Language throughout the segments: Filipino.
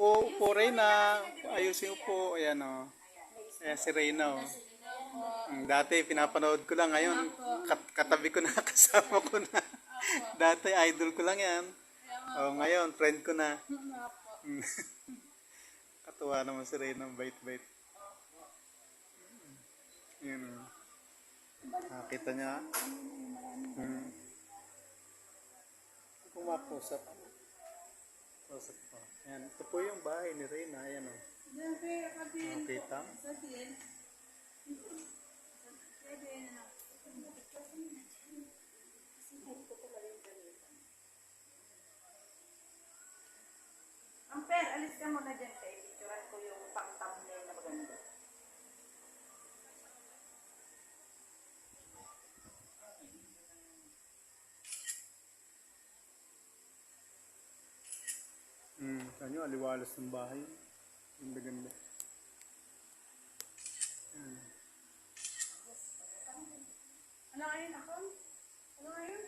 Upo Reyna. Ayusin upo. Ayan o. Ayan si Reyna o. Dati pinapanood ko lang. Ngayon katabi ko na. Kasama ko na. Dati idol ko lang yan. Ngayon friend ko na. Katuwa naman si Reyna. Bait-bait. Yun o. Nakita niya. Pumaposap. Posap po. Ayan. Ito po yung bahay ni Reyna. Ayan o. Nakita. Amper, alis ka muna dyan kay picturean ko yung pang-thumbnail na maganda. Kanyo, aliwalas ng bahay. Ganda-ganda. Ano ngayon ako? Ano ngayon?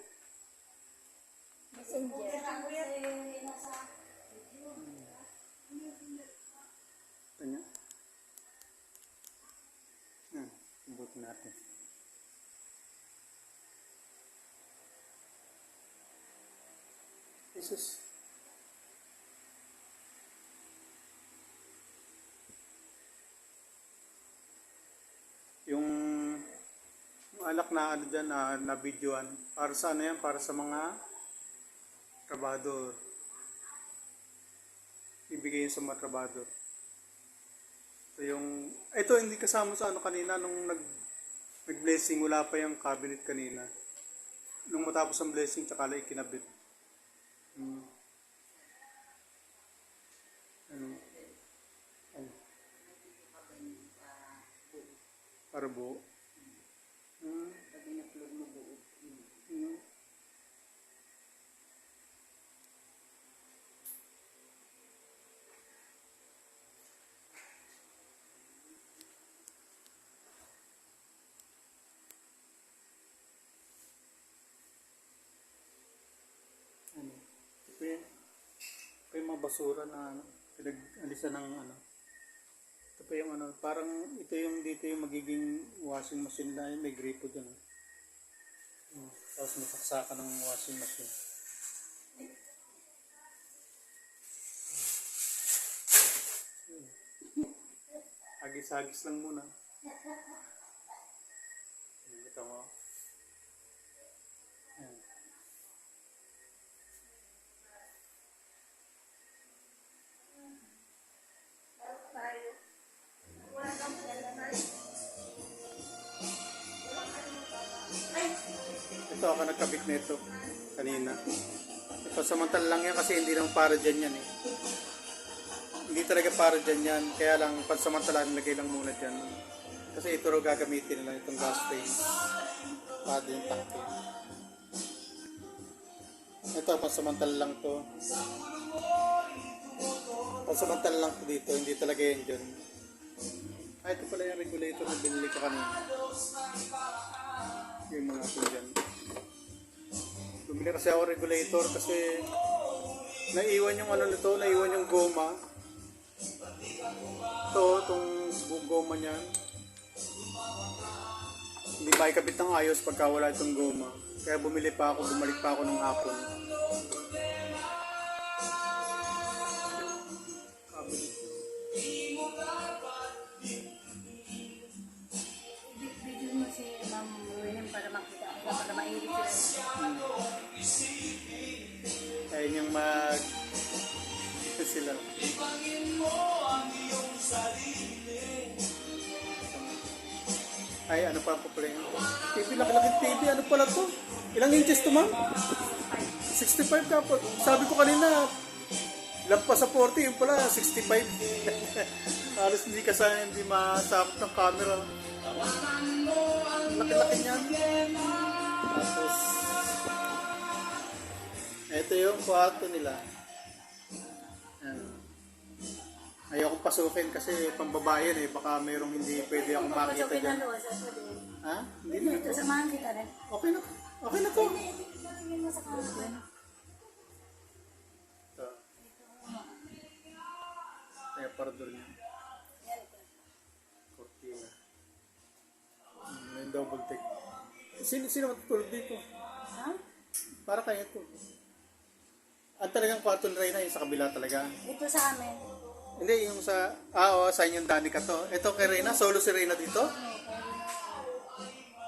Messenger. Kanyo. Subot natin. Jesus. Yung alak na ano dyan na videoan. Para sa ano yan? Para sa mga trabador. Ibigay yun sa mga trabador. So ito hindi kasama sa ano kanina nung nag-blessing, wala pa yung cabinet kanina. Nung matapos ang blessing, tsaka lang ikinabit. Para buo. Pag in-upload mo buo. Ito yung mga basura na pinag-alisan ng ano. Ito pa yung ano, parang ito yung dito yung magiging washing machine na may gripo dyan. Tapos masaksakan ng washing machine. Hagis-hagis lang muna. Ito mo. Ayan. Ito ako nagkabit nito kanina. Pasamantal lang yan kasi hindi naman para dyan yan eh. Hindi talaga para dyan yan. Kaya lang pansamantala nilagay lang muna dyan. Kasi ito rin gagamitin nila itong gas tank. Para yung tangke. Ito pansamantal lang to. Pansamantal lang to dito. Hindi talaga yan dyan. Ito pala yung regulator na binili ko kanina. Yung mga ito dyan. Bumili kasi ako regulator kasi naiwan yung ano nito, naiwan yung goma. Itong goma niyan. Hindi ba ikabit ng ayos pagka wala itong goma. Kaya bumalik pa ako ng hapon. Video mo si Ma'am Ruinem para makita ko para mairit sila. Ayun yung sila. Ay, ano pa po pala yun? TV, laki-laki TV. Ano pala to? Ilang inches to, ma'am? 65 ka po. Sabi ko kanina, lampas sa 40, yung pala 65. Halos hindi masakop ng camera. Laki-laki niyan. Tapos, ito yung kwarto nila. Ayokong pasukin kasi pambabae yan eh. Baka mayroong hindi pwede akong makita dyan. Ha? Hindi na. Ito, samahan kita rin. Okay na. Okay na to. Tingin mo sa camera. Ito. aparador niya. Yan ito. Cortina. May double deck. Sino matutulog dito? Ha? Para kaya ito. Ang talagang kwarto ni Reyna, yung sa kabila talaga. Ito sa amin. Hindi, yung sa... sa inyong Danica to. Ito kay Reyna, solo si Reyna dito?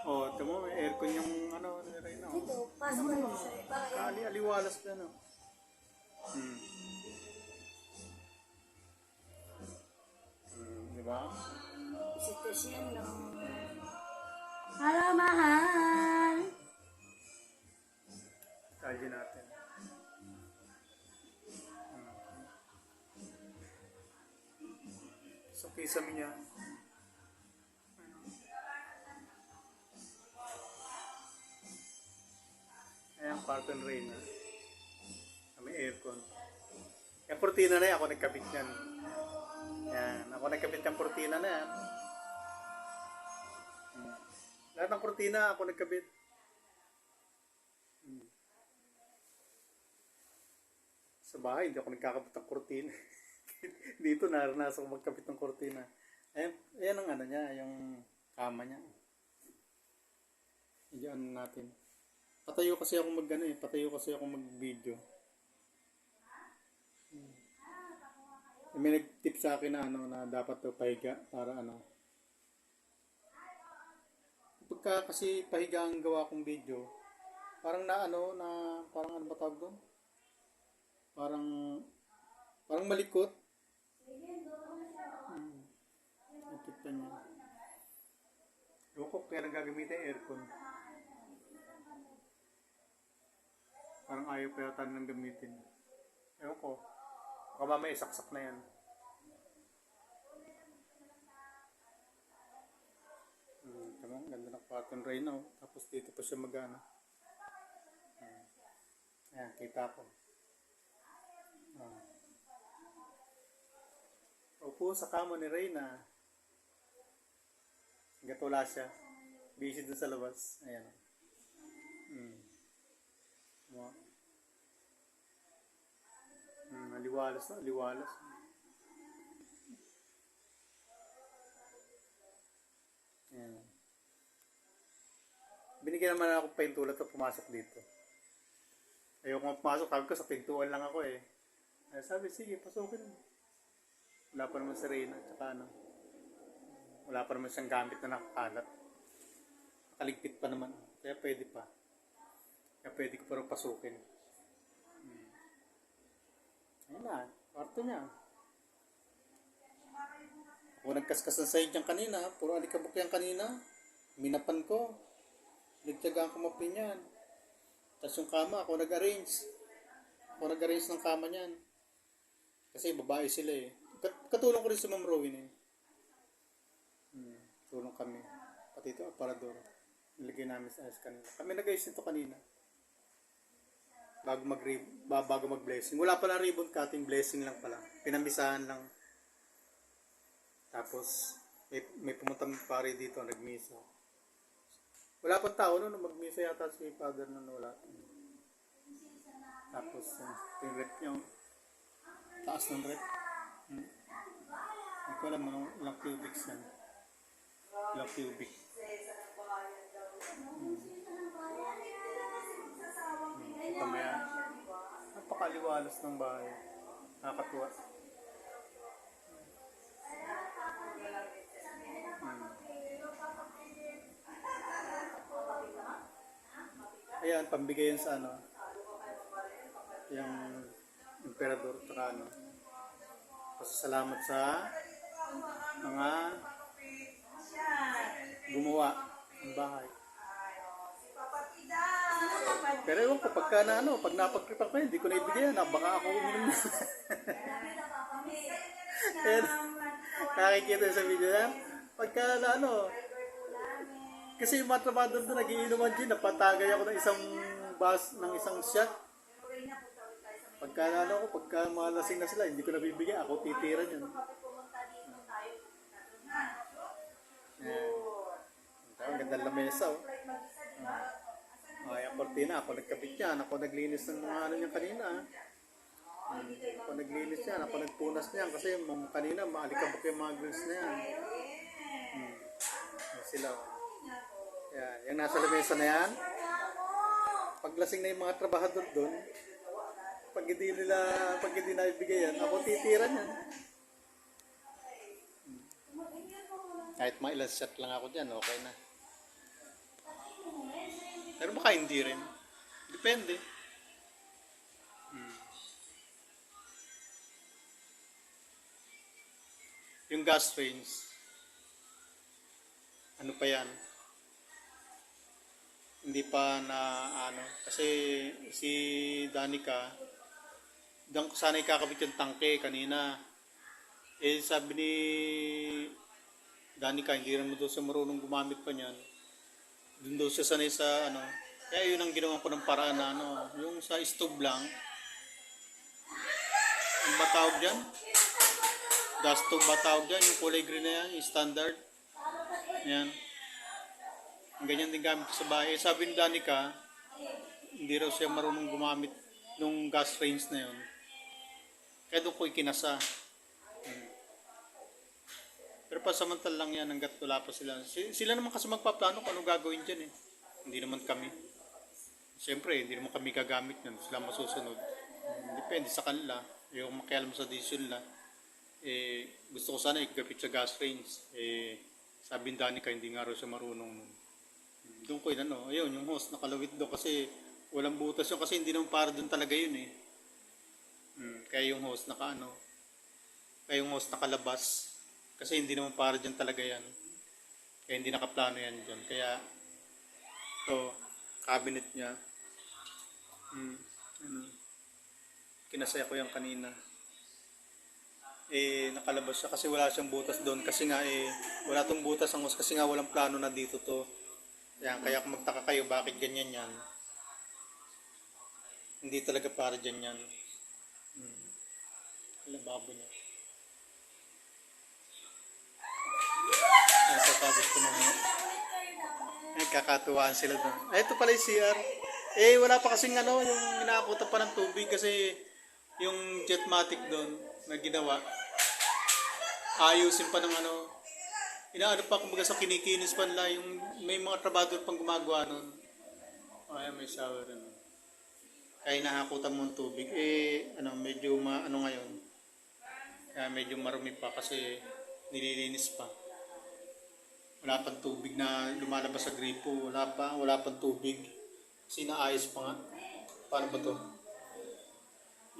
Ito mo, may aircon yung ni Reyna. Dito, pasok na dito sa para yan. Aliwalas ka, no? Diba? Sitwasyon lang. Hello, mahal! Kalye natin. So, kisame niya. Ayan, kwarto ni Reyna. May aircon. Yung kurtina na yan, ako nagkabit yan. Yan, ako nagkabit yung kurtina na yan. Lahat ng kurtina, ako nagkabit. Sa bahay, hindi ako nagkakabit ng kurtina. Dito, naranasan ko magkabit ng kurtina. Ayan ang niya, yung kama niya. Diyan natin. Patayo kasi ako mag-video. May nag-tip sa akin na dapat to pahiga para Pagka kasi pahiga ang gawa kong video, parang parang ano ba tawag doon? Parang malikot. Nakita niya. Ewan ko kaya nang gagamitin aircon. Parang ayaw pa yata nang gamitin. Ewan ko. Baka mamaya isaksak na yan. Tama, ganda ng kwarto ni Reyna. Tapos dito pa siya mag-ano. Ayan, kita ko. Upo sa kama ni Reyna. Hanggat wala siya. Busy dun sa labas. Ayan. Aliwalas na, aliwalas. Ayan. Binigyan naman ako paintulot na pumasok dito. Ayoko nga pumasok, sabi ko sa pintuan lang ako eh. Ay, sabi, sige, pasukin mo. Wala pa naman si Reyna, tsaka wala pa naman siyang gamit na nakakalat. Nakaligpit pa naman, kaya pwede pa. Kaya pwede ko pa rin pasukin. Ayan na, kwarto niya. Ako nagkaskas ng sahig niyang kanina, puro alikabok yan kanina. Minapan ko. Nagtyagaan ko mapin yan. Tapos yung kama, ako nag-arrange. Ako nag-arrange ng kama niyan. Kasi babae sila eh. Katulong ko rin sa Ma'am Rowin eh. Tulong kami. Pati ito, aparador. Nilagay namin sa ayos kanina. Kami nag-ayos nito kanina. Bago mag-blessing. Wala pala ribbon cutting, blessing lang pala. Pinamisahan lang. Tapos, may pumunta pare dito, nagmisa. Wala pang tao noon, magmisa yata si Father noon, wala. Tapos, yung rep yung taas ng rep. Hindi ko alam ilang cubics yan. Ilang cubic. Kamaya, napakaliwalas ng bahay. Nakakatuwa. Ayan, pambigay yun sa yung emperador tsaka pasasalamat sa mga gumawa ng bahay. Pero ewan ko, pag napagkripan ko yun, hindi ko na ibigay yan. Baka ako uminom na. Ayan, nakikita sa video yan. Pagka kasi yung mga trabador doon, nagiinuman din, napatagay ako ng isang shot. Pagka malasing na sila, hindi ko nabibigay, ako titiran yun. Ang ganda ng lamesa, oh. Ay, ang kortina, ako nagkabit yan, ako naglinis ng mga niya kanina. Ako naglinis yan, ako nagpunas niyan kasi kanina maalikabok yung mga grills na yan. Yan sila. Yan, yung nasa lamesa na yan. Paglasing na yung mga trabahador doon, pag hindi na ibigay yan, ako titira niyan. Kahit mga ilang shot lang ako dyan, okay na. Pero baka hindi rin. Depende. Yung gas range, ano pa yan? Hindi pa na ano. Kasi si Danica, doon ko sana ikakabit yung tangke kanina. Eh sabi ni Danica, hindi naman daw siya marunong gumamit pa niyan. Doon daw siya sanay sa ano. Kaya yun ang ginawa ko ng paraan na ano. Yung sa stove lang. Ang ba tawag dyan? Gas stove ba tawag dyan? Yung kulay green na yan, yung standard. Yan. Ang ganyan din gamit ko sa bahay. Sabi ni Danica, hindi raw siya marunong gumamit nung gas range na yun. Kaya doon ko ikinasa. Pero pasamantal lang yan hanggat wala pa sila. Sila naman kasi magpaplano kung ano gagawin dyan eh. Hindi naman kami. Siyempre, hindi naman kami gagamit yun. Sila masusunod. Depende sa kanila. Yung makialam sa diesel na. Gusto ko sana ikagapit sa gas range. Sabi ni Danica, hindi nga raw siya marunong nun. Doon ko yun, ano, ayun, yung hose nakalawit doon kasi walang butas yun kasi hindi naman para doon talaga yun eh. Kaya yung hose kaya yung hose nakalabas kasi hindi naman para dyan talaga yan. Kaya hindi nakaplano yan dyan. Kaya ito, cabinet niya. Kinasaya ko yan kanina. Nakalabas siya kasi wala siyang butas doon kasi nga wala tong butas ang hose kasi nga walang plano na dito to. Kaya kung magtaka kayo bakit ganyan yan, hindi talaga para dyan yan. Lababo niya. Tatapos ko naman. Kakatuwaan sila doon. Ito pala yung CR. Wala pa kasing yung inaakutan pa ng tubig kasi yung Jetmatic doon na ginawa. Ayusin pa ng inaano pa kumbaga sa kinikinis pa nila yung may mga trabador pang gumagawa nun. Ayan, may shower rin. Kaya nahakutan mo ng tubig. Medyo ngayon. Kaya medyo marumi pa kasi nililinis pa. Wala pang tubig na lumalabas sa gripo. Wala pang tubig. Kasi naayos pa nga. Paano ba to?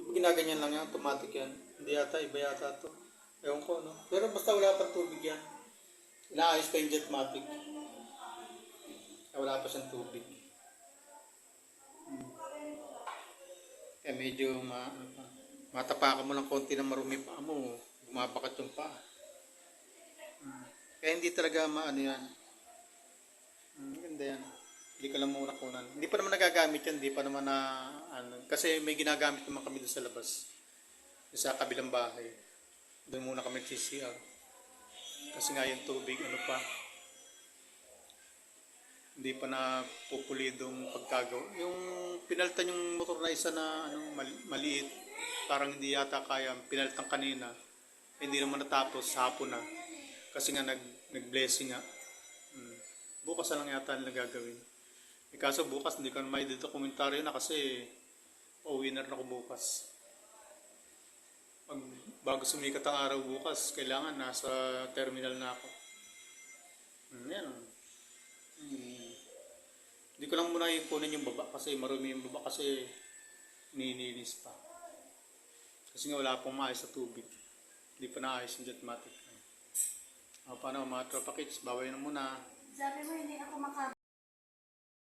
Di ba ginaganyan lang yan? Automatic yan. Hindi yata, iba yata to. Ewan ko, no? Pero basta wala pang tubig yan. Inaayos pa yung Jetmatic. Wala pa siyang tubig. Kaya medyo matapakan mo lang konti na marumi pa mo. Bumabakat yung paa. Kaya hindi talaga yan. Ganda yan. Hindi ka lang muna kunan. Hindi pa naman nagagamit yan. Hindi pa naman kasi may ginagamit naman kami doon sa labas. Sa kabilang bahay. Doon muna kami CCR. Kasi nga yung tubig, hindi pa na pupulidong pagkagawa. Yung pinalitan yung motor na isa na maliit, parang hindi yata kaya, pinalitan kanina, hindi naman natapos, hapon na. Kasi nga nag-blessing nga. Bukas na lang yata nila gagawin. Kaso bukas hindi ko na may dito komentaryo na kasi winner na ko bukas. Bago sumikat ang araw bukas, kailangan nasa terminal na ako. Yan. Hindi ko lang muna ipunin yung baba kasi marumi yung baba kasi nininis pa. Kasi nga wala pong maayos sa tubig. Hindi pa naayos yung Jetmatic. Paano mga tropa kids, baway na muna. Sabi mo, hindi ako